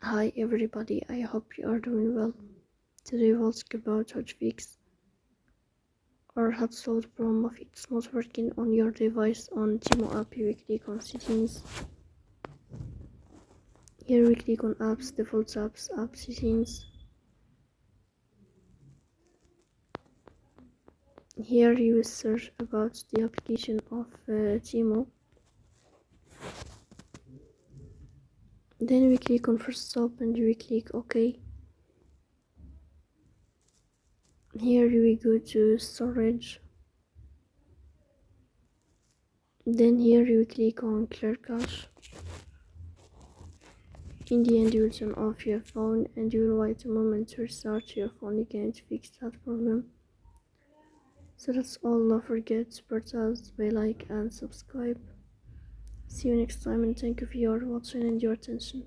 Hi everybody, I hope you are doing well. Today we'll talk about how to fix or how to solve the problem of it's not working on your device. On Temu app, we click on settings. Here we click on apps, default apps, app settings. Here you will search about the application of Temu. Then we click on first stop and we click OK. Here we go to storage. Then here you click on clear cache. In the end, you will turn off your phone and you will wait a moment to restart your phone again to fix that problem. So that's all. Don't forget to support us by like and subscribe. See you next time, and thank you for your watching and your attention.